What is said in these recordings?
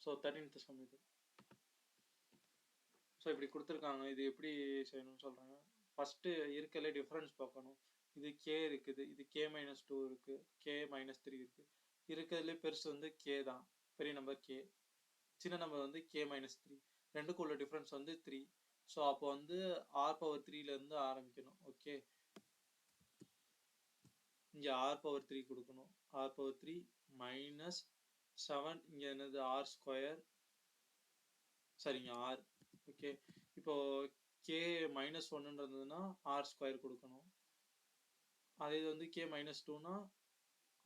So 13th some இது. So இப்படி கொடுத்துருக்காங்க, இது எப்படி செய்யணும்னு சொல்கிறாங்க. ஃபஸ்ட்டு இருக்கலே டிஃப்ரென்ஸ் பார்க்கணும். இது கே இருக்குது, இது K-2 இருக்குது, K-3 இருக்குது. இருக்கிறதுலே பெருசு வந்து கே தான், பெரிய நம்பர் கே. சின்ன நம்பர் வந்து K-3. ரெண்டுக்கும் உள்ள டிஃப்ரென்ஸ் வந்து 3. ஸோ அப்போ வந்து R⁻3லேருந்து ஆரம்பிக்கணும். ஓகே, இங்கே R⁻3 கொடுக்கணும். R⁻3 -7, இங்கே என்னது R², சரிங்க R. ஓகே, இப்போ K-1ன்றதுன்னா R² கொடுக்கணும். அதே இது வந்து K-2னா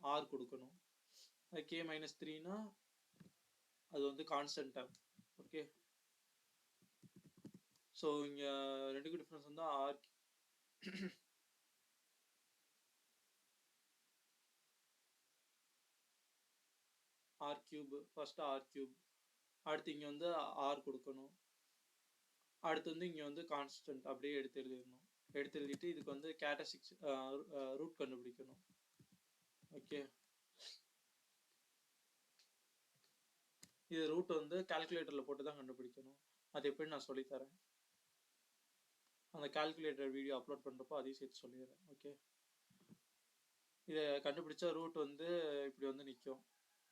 R கொடுக்கணும். அது K-3னா அது வந்து கான்ஸ்டன்ட் டேர்ம். ஓகே, ஸோ இங்கே ரெண்டுக்கும் டிஃப்ரென்ஸ் வந்து R³ ஃபர்ஸ்ட் R³. அடுத்து இங்கே வந்து R கொடுக்கணும். அடுத்து வந்து இங்கே வந்து கான்ஸ்டன்ட் அப்படியே எடுத்து எழுதிடணும். எடுத்து எழுதிட்டு இதுக்கு வந்து கேரக்டரிஸ்டிக்ஸ் ரூட் கண்டுபிடிக்கணும். ஓகே, இது ரூட் வந்து கால்குலேட்டரில் போட்டு தான் கண்டுபிடிக்கணும். அது எப்படி நான் சொல்லித்தரேன். அந்த கால்குலேட்டர் வீடியோ அப்லோட் பண்ணுறப்போ அதையும் சேர்த்து சொல்லிடுறேன். ஓகே, இதை கண்டுபிடிச்சா ரூட் வந்து இப்படி வந்து நிற்கும்,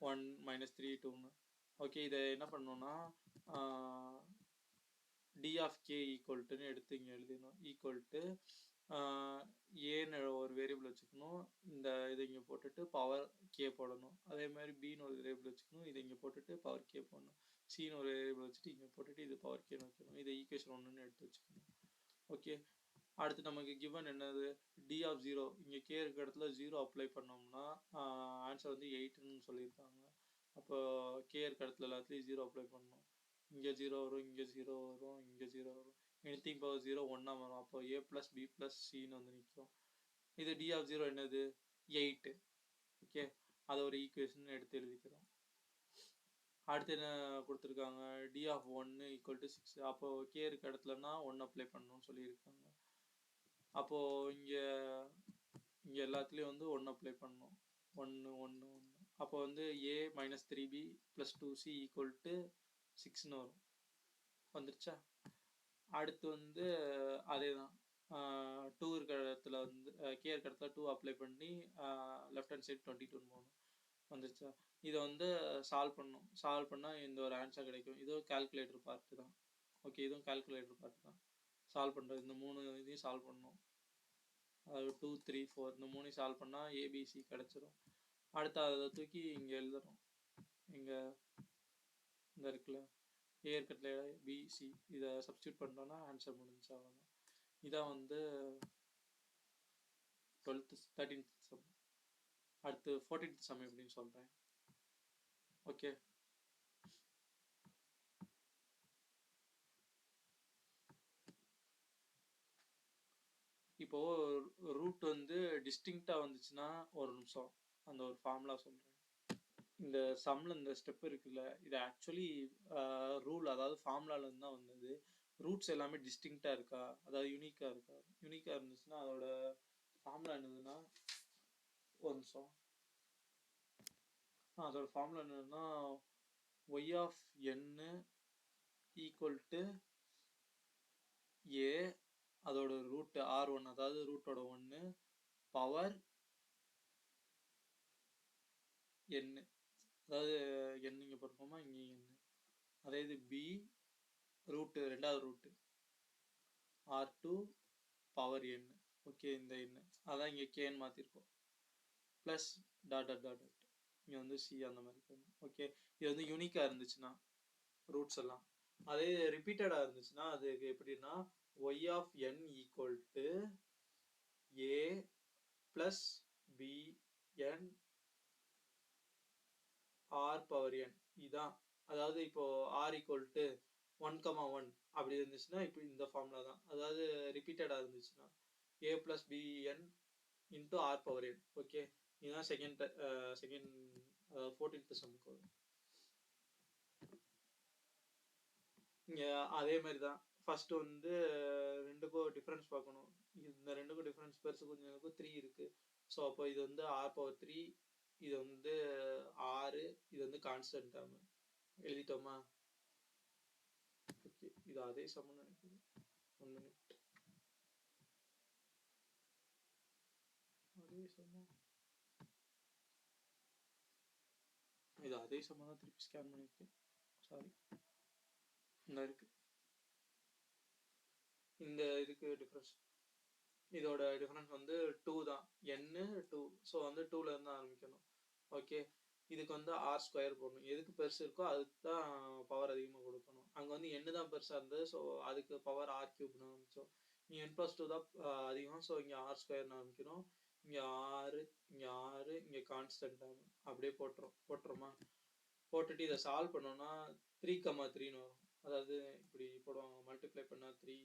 1 -3 2ன்னு. ஓகே, இதை என்ன பண்ணணும்னா d of k ஈக்குவல்ட்டுன்னு எடுத்து இங்கே எழுதிடணும். ஈக்குவல்ட்டு ஏன்னு ஒரு வேரியபிள் வச்சுக்கணும். இந்த இதை இங்கே போட்டுட்டு பவர் கே போடணும். அதே மாதிரி பின்னு ஒரு வேரியபிள் வச்சுக்கணும். இதை இங்கே போட்டுட்டு பவர் கே போடணும். சின்னு ஒரு வேரியபிள் வச்சுட்டு இங்கே போட்டுட்டு இது பவர் கேன்னு வைக்கணும். இதை ஈக்குவேஷன் 1ன்னு எடுத்து வச்சுக்கணும். ஓகே, அடுத்து நமக்கு கிவன் என்னது, d of 0. இங்கே கே இருக்கிற இடத்துல 0 அப்ளை பண்ணோம்னா ஆன்சர் வந்து 8ன்னு சொல்லியிருக்காங்க. அப்போ கே இருக்கிற இடத்துல எல்லாத்துலேயும் 0 அப்ளை பண்ணணும். இங்கே 0 வரும், இங்கே 0 வரும், இங்கே 0 வரும். எனிதிங் பவர் 0 1 வரும். அப்போ a + b + cன்னு வந்து நிற்கும். இது d of 0 என்னது, 8. ஓகே, அதை ஒரு ஈக்குவேஷன் எடுத்து எழுதிக்கிறோம். அடுத்து என்ன கொடுத்துருக்காங்க, d of 1 = 6. அப்போது கே இருக்க இடத்துலனா 1 அப்ளை பண்ணணும்னு சொல்லியிருக்காங்க. அப்போது இங்கே எல்லாத்துலேயும் வந்து 1 அப்ளை பண்ணணும். 1 1 1. அப்போ வந்து a - 3b + 2c = 6ன்னு வரும். வந்துருச்சா? அடுத்து வந்து அதே தான், 2 இருக்கிற இடத்துல வந்து கே இருக்கிற இடத்துல 2 அப்ளை பண்ணி லெஃப்ட் ஹேண்ட் சைடு 22ன்னு போகணும். வந்துருச்சா? இதை வந்து சால்வ் பண்ணணும். சால்வ் பண்ணால் இந்த ஒரு ஆன்சர் கிடைக்கும். இதுவும் கால்குலேட்டர் பார்ட்டு தான். ஓகே, இதுவும் கால்குலேட்டர் பார்ட்டு தான். சால்வ் பண்ணுறது இந்த 3 இதையும் சால்வ் பண்ணணும். அதாவது 2 3 4 இந்த 3ஐயும் சால்வ் பண்ணால் ஏபிசி கிடச்சிரும். அடுத்து அதை தூக்கி இங்கே எழுதுறோம். இங்கே இந்த இருக்குல்ல, ஏ இருக்கிறதுல பிசி, இதை சப்ஸ்டியூட் பண்ணோன்னா ஆன்சர் முடிஞ்சு. அவ்வளோதான். இதான் வந்து 13th சம். அடுத்து 14th சம் எப்படின்னு சொல்கிறேன். ஓகே, இப்போது ரூட் வந்து டிஸ்டிங்க்டாக வந்துச்சுன்னா ஒரு நிமிஷம் அந்த ஒரு ஃபார்முலா சொல்கிறேன். இந்த சம்மில் இந்த ஸ்டெப் இருக்குல்ல, இது ஆக்சுவலி ரூல், அதாவது ஃபார்முலாலேருந்து தான் வந்தது. ரூட்ஸ் எல்லாமே டிஸ்டிங்க்டாக இருக்கா, அதாவது யூனிக்காக இருக்கா. யூனிக்காக இருந்துச்சுன்னா அதோட ஃபார்முலா என்னதுன்னா, ஒரு நிமிஷம், அதோட ஃபார்முலா என்னதுன்னா y of n = a, அதோட ரூட் r1, அதாவது ரூட்டோட 1 பவர் n, அதாவது n இங்கே போட்டுக்கோமா, இங்கே n. அதே இது b ரூட்டு, ரெண்டாவது root r2 power n. Okay, இந்த n அதான் இங்கே கேன்னு மாற்றிருக்கோம். Plus dot dot dot dot இங்கே வந்து சி அந்த மாதிரி போகணும். ஓகே, இது வந்து யூனிக்காக இருந்துச்சுன்னா ரூட்ஸ் எல்லாம். அதே ரிப்பீட்டடாக இருந்துச்சுன்னா அதுக்கு எப்படின்னா y of n = a + bn r power n. இதுதான், அதாவது இப்போ r = 1, 1 அப்படி இருந்துச்சுன்னா இப்போ இந்த ஃபார்முலா தான். அதாவது ரிப்பீட்டடாக இருந்துச்சுன்னா a + bn × r power n. Okay, இதுதான் செகண்ட் 14th சம்முக்கு வரும். இங்கே அதே மாதிரி தான். ஃபஸ்ட்டு வந்து ரெண்டுக்கும் டிஃப்ரென்ஸ் பார்க்கணும். இந்த ரெண்டுக்கும் டிஃப்ரென்ஸ் பெருசு கொஞ்சம் 3 இருக்குது. ஸோ அப்போ இது வந்து r⁻3, இது வந்து 6, இது வந்து கான்ஸ்டன்ட் டேர்மு. எழுதிட்டோமா? ஓகே, இது அதே சமம் நினைக்கிறேன். 1 மினிட். அதே சமம், இது அதே சமம் தான் திருப்பி ஸ்கேன் பண்ணியிருக்கேன். சாரி, இந்த இருக்கு, இந்த இதுக்கு டிஃப்ரென்ஸ், இதோட டிஃபரன்ஸ் வந்து 2 தான். n 2, ஸோ வந்து 2ல இருந்து ஆரம்பிக்கணும். ஓகே, இதுக்கு வந்து ஆர் ஸ்கொயர் போடணும். எதுக்கு பெருசு இருக்கோ அதுக்கு தான் பவர் அதிகமாக கொடுக்கணும். அங்கே வந்து n தான் பெருசாக இருந்தது, ஸோ அதுக்கு பவர் ஆர் கியூப்னு ஆரம்பிச்சோம். இங்கே n+2 தான் அதிகம், ஸோ இங்கே ஆர் ஸ்கொயர்னு ஆரம்பிக்கிறோம். இங்கே 6, இங்கே 6, இங்கே கான்ஸ்டன்ட் அப்படியே போட்டுருமா? போட்டுட்டு இதை சால்வ் பண்ணோம்னா 3,3ன்னு வரும். அதாவது இப்படி போடுவாங்க, மல்டிப்ளை பண்ணால் 3,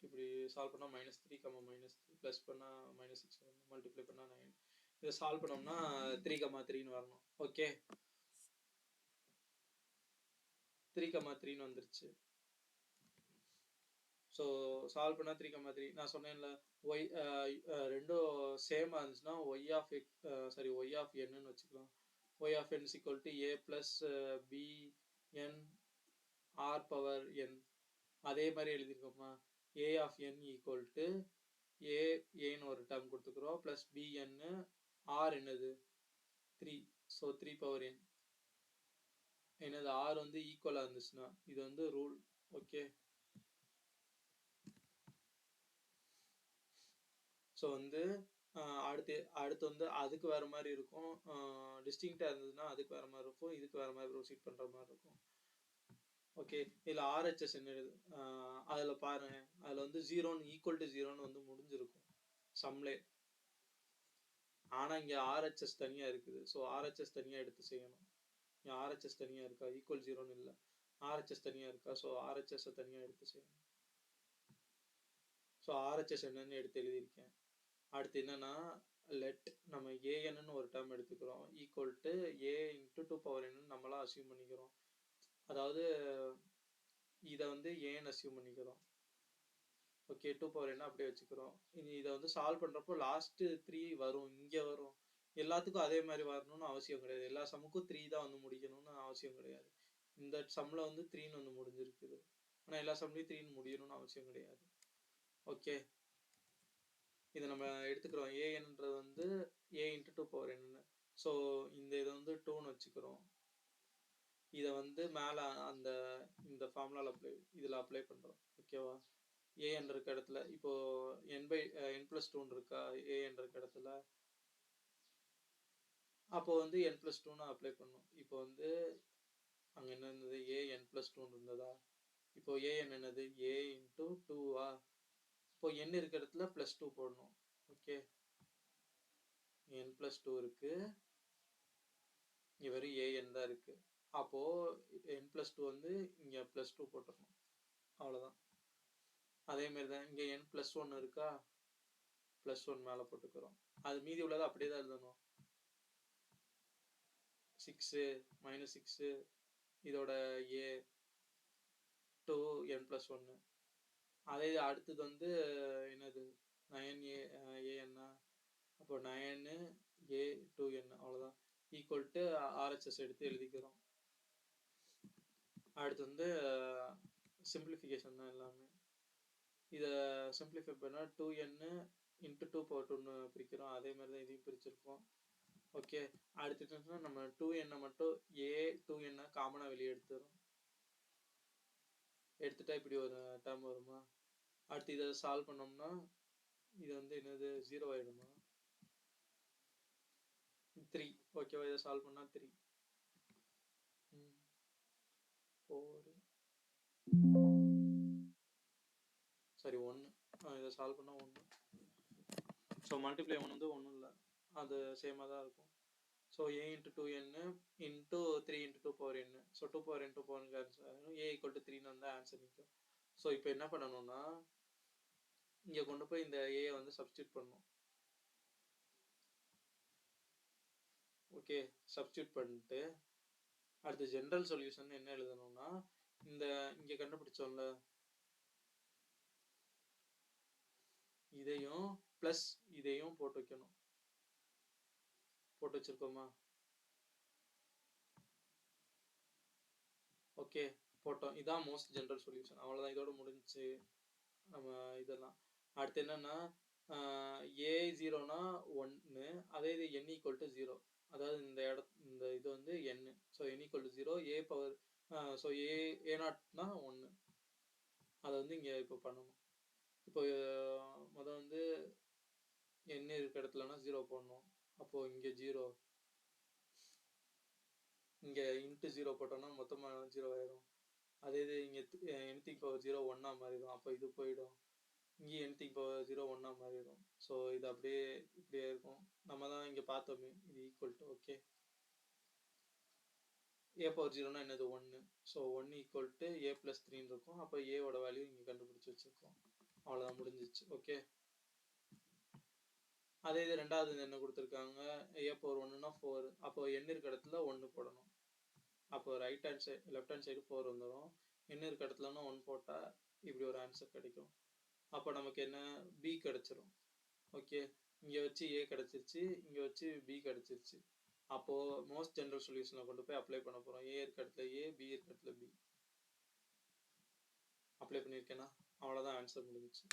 இப்படி சால்வ் பண்ணால் -3, -3 ப்ளஸ் பண்ணால் -6 வரணும், மல்டிப்ளை பண்ணால் 9. இதை சால்வ் பண்ணோம்னா 3,3ன்னு வரணும். ஓகே, 3,3ன்னு வந்துருச்சு. ஸோ சால்வ் பண்ணால் 3,3. நான் சொன்னேன்ல, ஒய் ரெண்டும் சேமாக இருந்துச்சுன்னா ஒய் ஆஃப் nன்னு வச்சுக்கலாம். Y of n = a + bn r⁻n. அதே மாதிரி எழுதியிருக்கோமா? a ஆஃப் n = ஏன்னு ஒரு டேர்ம் கொடுத்துக்கிறோம், ப்ளஸ் bn, r என்னது 3, ஸோ 3/n. என்னது r வந்து ஈக்குவலாக இருந்துச்சுன்னா இது வந்து ரூல். ஓகே, ஸோ வந்து அடுத்து வந்து அதுக்கு வேறு மாதிரி இருக்கும். டிஸ்டிங்க்டாக இருந்ததுன்னா அதுக்கு வேறு மாதிரி இருக்கும், இதுக்கு வேறு மாதிரி ப்ரொசீட் பண்ணுற மாதிரி இருக்கும். ஓகே, இதில் RHS என்ன அதில் பாருங்கள், அதில் வந்து 0 = 0ன்னு வந்து முடிஞ்சிருக்கும் சம்லே. ஆனால் இங்கே RHS தனியாக இருக்குது, ஸோ RHS தனியாக எடுத்து செய்யணும். இங்கே RHS தனியாக இருக்கா, =0ன்னு இல்லை, RHS தனியாக இருக்கா, ஸோ RHS தனியாக எடுத்து செய்யணும். ஸோ RHS என்னன்னு எடுத்து எழுதியிருக்கேன். அடுத்து என்னன்னா, லெட் நம்ம an ஒரு டேர்ம் எடுத்துக்கிறோம், = a × 2n நம்மளாம் அசியூம் பண்ணிக்கிறோம். அதாவது இதை வந்து ஏன்னு அசியூம் பண்ணிக்கிறோம். ஓகே, 2n அப்படியே வச்சுக்கிறோம். இதை வந்து சால்வ் பண்ணுறப்போ லாஸ்ட்டு 3 வரும், இங்கே வரும். எல்லாத்துக்கும் அதே மாதிரி வரணும்னு அவசியம் கிடையாது, எல்லா சமுக்கும் 3 தான் வந்து முடிக்கணும்னு அவசியம் கிடையாது. இந்த சம்மில் வந்து 3ன்னு வந்து முடிஞ்சிருக்குது, ஆனால் எல்லா சம்லையும் 3ன்னு முடியணும்னு அவசியம் கிடையாது. ஓகே, இதை நம்ம எடுத்துக்கிறோம், ஏன்ன்றது வந்து a × 2n. ஸோ இந்த இதை வந்து 2ன்னு வச்சுக்கிறோம். இதை வந்து மேலே இந்த ஃபார்முலாவில் இதில் அப்ளை பண்ணுறோம். ஓகேவா? a என்ற இடத்துல இப்போது n+2 இருக்கா a என்ற இடத்துல, அப்போ வந்து n+2ன்னு அப்ளை பண்ணும். இப்போ வந்து அங்கே என்ன இருந்தது, an+2 இருந்ததா? இப்போ an என்னது, a × 2வா? இப்போ n இருக்கிற இடத்துல +2 போடணும். ஓகே, n+2 இருக்கு, இங்கே வெறும் an தான் இருக்கு. அப்போது n+2 வந்து இங்கே +2 போட்டுடணும், அவ்வளோதான். அதேமாரி தான் இங்கே n+1 இருக்கா, +1 மேலே போட்டுக்கிறோம். அது மீதி உள்ளதை அப்படியே தான் எழுதணும். 6 -6 இதோட a 2n+1. அதே அடுத்தது வந்து என்னது, 9an, அப்போ 9 a 2n, அவ்வளோதான். =RHS எடுத்து எழுதிக்கிறோம். அடுத்து வந்து சிம்பிளிஃபிகேஷன் தான் எல்லாமே. இதை சிம்பிளிஃபை பண்ணால் 2n × 2/2ன்னு பிரிக்கிறோம், அதே மாதிரி தான் இதையும் பிரிச்சிருக்கோம். ஓகே, அடுத்துட்டு நம்ம 2n மட்டும் a 2n காமனாக வெளியே எடுத்துட்டா இப்படி ஒரு டேர்ம் வருமா? அடுத்து இதை சால்வ் பண்ணோம்னா இது வந்து என்னது 0 ஆகிடுமா, 3. ஓகேவா, இதை சால்வ் பண்ணால் 3 4 சரி 1. இதை சால்வ் பண்ணால் 1. ஸோ மல்டிப்ளை வந்து ஒன்றும் இல்லை, அது சேமாக தான் இருக்கும். So a × 2n × 3 × 2n, so 2n cancel ஆகிடும், a = 3ன்னு வந்து ஆன்சர் நிற்கும். ஸோ இப்போ என்ன பண்ணணும்னா, இங்கே கொண்டு போய் இந்த a வந்து சப்ஸ்டியூட் பண்ணணும். ஓகே, சப்ஸ்டியூட் பண்ணிட்டு அடுத்து ஜென்ரல் சொல்யூஷன் என்ன எழுதணும்னா, இங்கே கண்டுபிடிச்சோம்ல இதையும் ப்ளஸ் இதையும் போட்டு வைக்கணும். போட்டு வச்சிருக்கோமா? ஓகே, போட்டோம். இதான் மோஸ்ட் ஜென்ரல் சொல்யூஷன். அவ்வளோதான், இதோட முடிஞ்சுச்சு நம்ம இதெல்லாம். அடுத்து என்னன்னா ஏ 0னா 1, அதே இது n ஈக்குவல் டு 0. அதாவது இந்த இது வந்து n. So n equal to 0, a power so a0னா 1. அதை வந்து இங்கே இப்போ பண்ணணும். இப்போ முதல் வந்து n இருக்கிற இடத்துலனா 0 போடணும். அப்போ இங்கே 0, இங்கே இன்ட்டு 0 போட்டோம்னா மொத்தமாக 0 ஆயிடும். அதே இது இங்கே anything பவர் 0 1 மாறிடும். அப்போ இது போயிடும். இங்கே anything பவர் 0 1 மாறிடும். ஸோ இது அப்படியே இப்படியே இருக்கும். நம்ம தான் இங்கே பார்த்தோமே இது equal to. Okay, a power 0னா என்னது 1. So 1 equal to a plus 3 இருக்கும். அப்போ ஏவோட வேல்யூ இங்கே கண்டுபிடிச்சி வச்சுருக்கோம். அவ்வளோதான், முடிஞ்சிச்சு. ஓகே, அதே இது ரெண்டாவது என்ன கொடுத்துருக்காங்க, ஏ பவர் 1னா 4. அப்போ n இருக்க இடத்துல 1 போடணும். அப்போ right hand side left hand side 4 வந்துடும். n இருக்க இடத்துலனா 1 போட்டால் இப்படி ஒரு ஆன்சர் கிடைக்கும். அப்போ நமக்கு என்ன பி கிடச்சிரும். ஓகே, இங்கே வச்சு ஏ கிடச்சிருச்சு, இங்கே வச்சு பி கிடச்சிருச்சு. அப்போது மோஸ்ட் ஜென்ரல் சொல்யூஷனில் கொண்டு போய் அப்ளை பண்ண போகிறோம். ஏ இருக்க இடத்துல ஏ, பி இருக்க இடத்துல பி. அப்ளை பண்ணியிருக்கேன்னா அவ்வளோதான், ஆன்சர் முடிஞ்சிச்சு.